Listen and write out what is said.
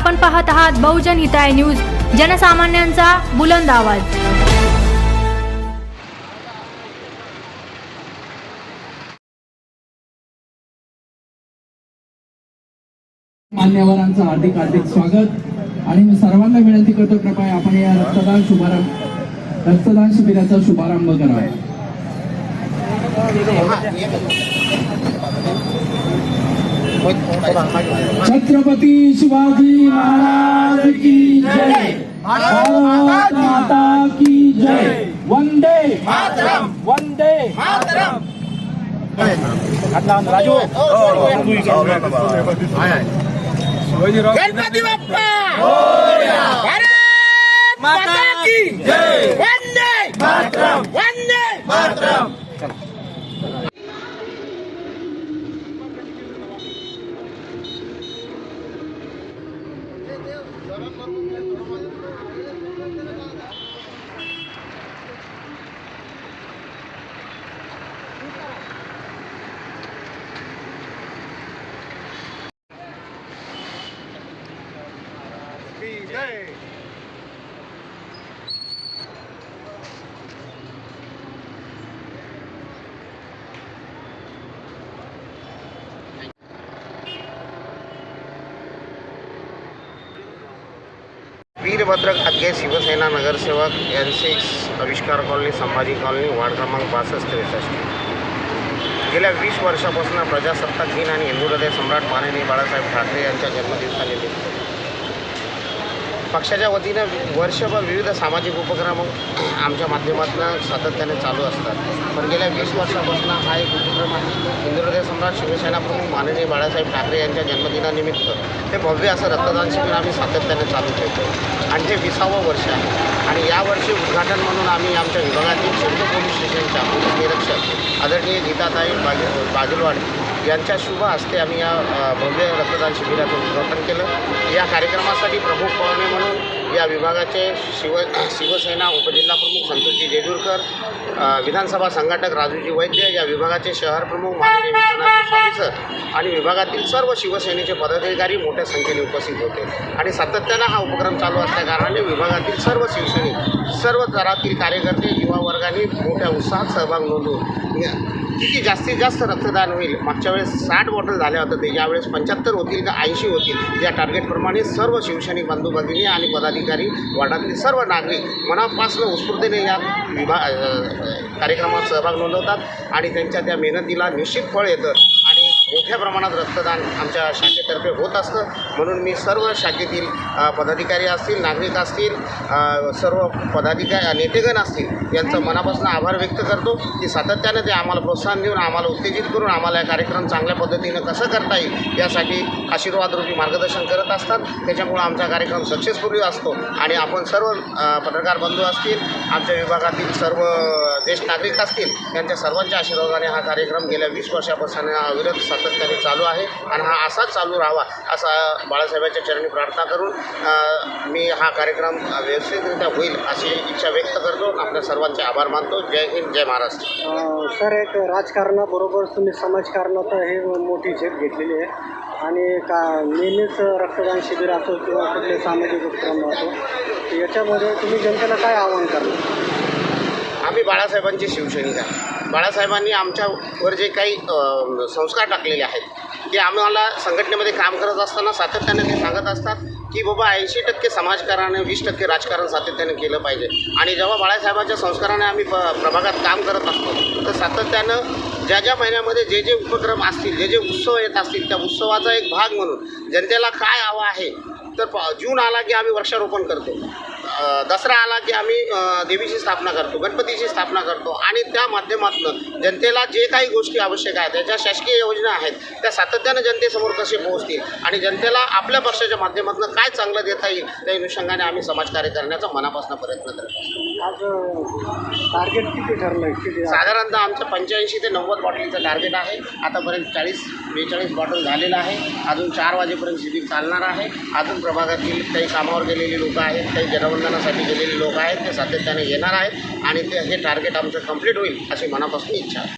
आपण पाहत आहात बहुजन हिताय न्यूज, जनसामान्यांचा बुलंद आवाज। मान्यवरांचं हार्दिक हार्दिक स्वागत आणि मी सर्वांना विनंती करतो कृपया आपण या रक्तदान शिबिराचा शुभारंभ करावा। छत्रपती शिवाजी महाराज की जय, भारत माता की जय, वंदे मातरम, वंदे मातरम। राजू गणपती बाप्पा मोरया, भारत माता की जय, वंदे मातरम, वंदे मातरम। जय वीरभद्र घाटगे शिवसेना नगरसेवक N6 आविष्कार कॉलनी, संभाजी कॉलनी, वार्ड क्रमांक 62-63। गेल्या 20 वर्षापासून प्रजासत्ताक दिन आणि हिंदू हृदय सम्राट माननीय बाळासाहेब ठाकरे यांच्या जन्मदिवसानिमित्त पक्षाच्या वतीनं वर्षभर विविध सामाजिक उपक्रम आमच्या माध्यमातून सातत्याने चालू असतात। पण गेल्या 20 वर्षापासून हा एक उपक्रम आहे हिंदू हृदय सम्राट शिवसेना प्रमुख माननीय बाळासाहेब ठाकरे यांच्या जन्मदिनानिमित्त हे भव्य असं रक्तदान शिबिर आम्ही सातत्याने चालू ठेवतो आणि हे 20वं वर्ष आहे। आणि यावर्षी उद्घाटन म्हणून आम्ही आमच्या विभागातील शिर्डी पोलीस स्टेशनच्या पोलीस निरीक्षक आदरणीय गीताताई बागुलवाड यांच्या शुभ हस्ते आम्ही या भव्य रक्तदान शिबिराचं उद्घाटन केलं। या कार्यक्रमासाठी प्रमुख पाहुणे म्हणून या विभागाचे शिवसेना उपजिल्हाप्रमुख संतोषजी जेजूरकर, विधानसभा संघटक राजूजी वैद्य, या विभागाचे शहर प्रमुख माननीय विश्वनाथ स्वामी सर आणि विभागातील सर्व शिवसेनेचे पदाधिकारी मोठ्या संख्येने उपस्थित होते। आणि सातत्यानं हा उपक्रम चालू असल्याकारणाने विभागातील सर्व शिवसैनिक, सर्व स्तरातील कार्यकर्ते, युवा वर्गाने मोठ्या उत्साहात सहभाग नोंदवून किती जास्तीत जास्त रक्तदान होईल, मागच्या वेळेस 60 बॉटल झाल्या होत्या ते यावेळेस 75 होतील का 80 होतील, या टार्गेटप्रमाणे सर्व शिवसैनिक बंधू भगिनी आणि पदाधिकारी, वार्डातील सर्व नागरिक मनापासून उत्स्फूर्तीने या कार्यक्रमात सहभाग नोंदवतात आणि त्यांच्या त्या मेहनतीला निश्चित फळ येतं आणि मोठ्या प्रमाणात रक्तदान आमच्या शाखेतर्फे होत असतं। म्हणून मी सर्व शाखेतील पदाधिकारी असतील, नागरिक असतील, सर्व पदाधिकारी नेतेगण असतील यांचं मनापासून आभार व्यक्त करतो की सातत्याने ते आम्हाला प्रोत्साहन देऊन, आम्हाला उत्तेजित करून आम्हाला हा कार्यक्रम चांगल्या पद्धतीनं कसं करता येईल यासाठी आशीर्वादरूपी मार्गदर्शन करत असतात। त्याच्यामुळं आमचा कार्यक्रम सक्सेसफुली असतो आणि आपण सर्व पत्रकार बंधू असतील, आमच्या विभागातील सर्व ज्येष्ठ नागरिक असतील, यांच्या सर्वांच्या आशीर्वादाने हा कार्यक्रम गेल्या 20 वर्षापासून अविरत सातत्याने चालू आहे आणि हा असाच चालू राहावा असा बाळासाहेबांच्या चरणी प्रार्थना करून मी हा कार्यक्रम व्यवस्थितरित्या होईल अशी इच्छा व्यक्त करतो। आपल्या सर्वांचे आभार मानतो। जय हिंद, जय महाराष्ट्र। सर, एक राजकारणाबरोबर तुम्ही समाजकारणात हे मोठी झेप घेतलेली आहे आणि नेहमीच रक्तदान शिबिर असो किंवा कुठले सामाजिक उपक्रम असो, याच्यामध्ये तुम्ही जनतेला काय आवाहन करणार? आम्ही बाळासाहेबांचे शिवसैनिक आहे। बाळासाहेबांनी आमच्यावर जे काही संस्कार टाकलेले आहेत ते आम्हाला संघटनेमध्ये काम करत असताना सातत्याने ते सांगत असतात की बाबा 80% समाजकारण, 20% राजकारण सातत्याने केलं पाहिजे। आणि जेव्हा बाळासाहेबांच्या संस्काराने आम्ही प्रभागात काम करत असतो तर सातत्यानं ज्या महिन्यामध्ये जे उपक्रम असतील, जे उत्सव येत असतील, त्या उत्सवाचा एक भाग म्हणून जनतेला काय हवं आहे तर जून आला की आम्ही वृक्षारोपण करतो, दसरा आला की आम्ही देवीची स्थापना करतो, गणपतीची स्थापना करतो आणि त्या माध्यमातून जनतेला जे काही गोष्टी आवश्यक आहेत, त्याच्या शासकीय योजना आहेत, त्या सातत्यानं जनतेसमोर कसे पोहोचतील आणि जनतेला आपल्या पक्षाच्या माध्यमातून काय चांगलं देता येईल त्या अनुषंगाने आम्ही समाजकार्य करण्याचा मनापासून प्रयत्न करत असतो। आज टार्गेट किती ठरलं आहे? साधारणतः आमचं 85 ते 90 बॉटलीचं टार्गेट आहे। आतापर्यंत 40-42 बॉटल झालेलं आहे। अजून 4 वाजेपर्यंत शिबिर चालणार आहे। अजून प्रभागातील काही कामावर गेलेली लोक आहेत, काही जनवंदनासाठी गेलेले लोक आहेत, ते सातत्याने येणार आहेत आणि ते हे टार्गेट आमचं कंप्लीट होईल अशी मनापासून इच्छा आहे।